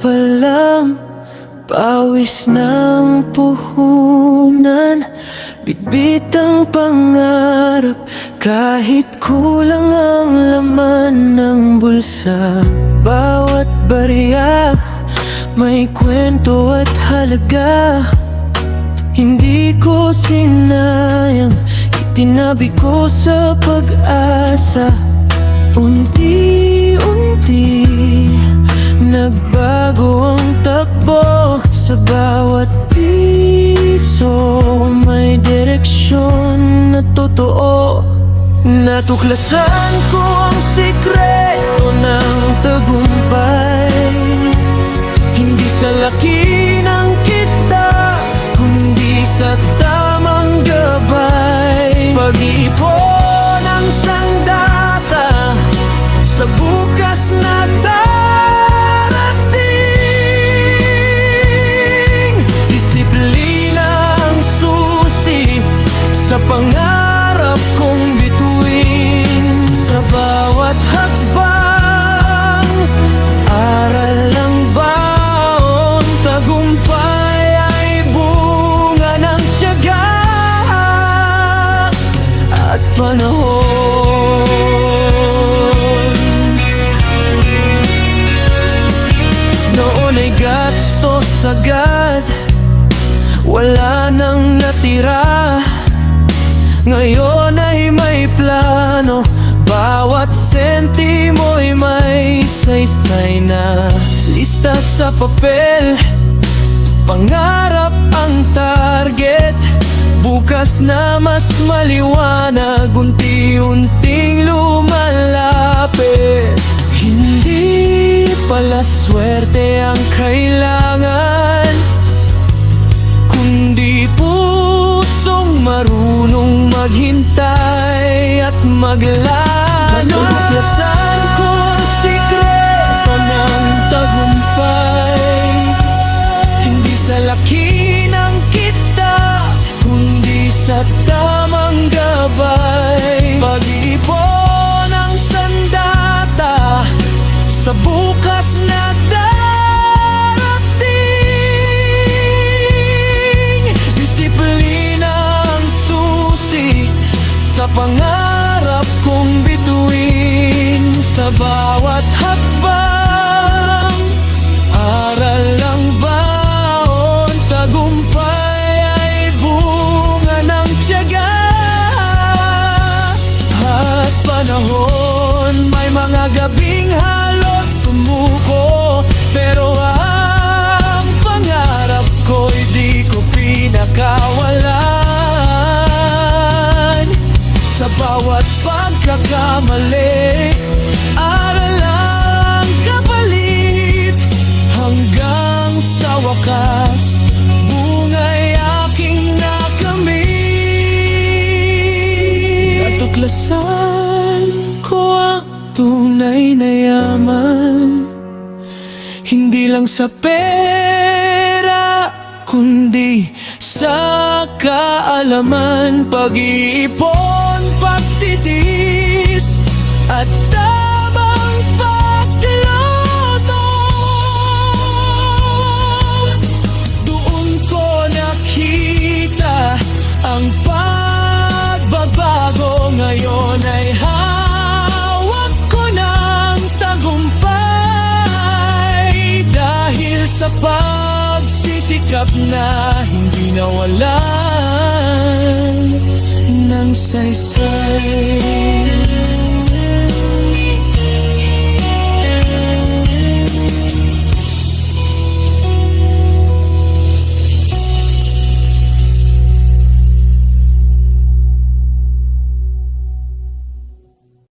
pa lang, pawis ng puhunan, bitbit ang pangarap, kahit kulang ang laman ng bulsa. Bawat barya may kwento at halaga, hindi ko sinayang, itinabi ko sa pag-asa. Unti-unti nagbago ang takbo, sa bawat piso may direksyon na totoo. Natuklasan ko ang sikreto ng tagumpay, hindi sa laki ng kita, kundi sa tamang gabay. Pag-iipon ang sandata sa bukas na darating. Disiplina ang susi sa pangarap kong bituin. Sa bawat hakbang, aral ang baon, tagumpay ay bunga ng tiyaga at panahon. Noon ay gastos agad, wala nang natira. Ngayon ay may plano, bawat sentimo'y may saysay na. Lista sa papel, pangarap ang target, bukas na mas maliwanag, unti-unting lumalapit. Hindi pala swerte ang kailangan, kundi pusong marunong maghintay at maglaban. Natuklasan ko ang sikreto ng tagumpay, hindi sa laki ng kita, kundi sa tamang gabay. Pag-iipon ang sandata sa bukas na darating. Disiplina ang susi sa pangarap kong bituin. Sa bawat hakbang, aral ang baon, tagumpay ay bunga ng tiyaga at panahon. May mga gabing halos sumuko, pero ang pangarap ko'y di ko pinakawalan. Sa bawat pagkakamali, aral ang kapalit, hanggang sa wakas bunga'y aking nakamit. Natuklasan ko ang tunay na yaman, hindi lang sa pera, kundi sa kaalaman. Pag-iipon, pagtitiis at tamang pagluto, doon ko nakita ang pagbabago. Ngayon ay hawak ko ng tagumpay, dahil sa pagsisikap na hindi nawalan ng saysay.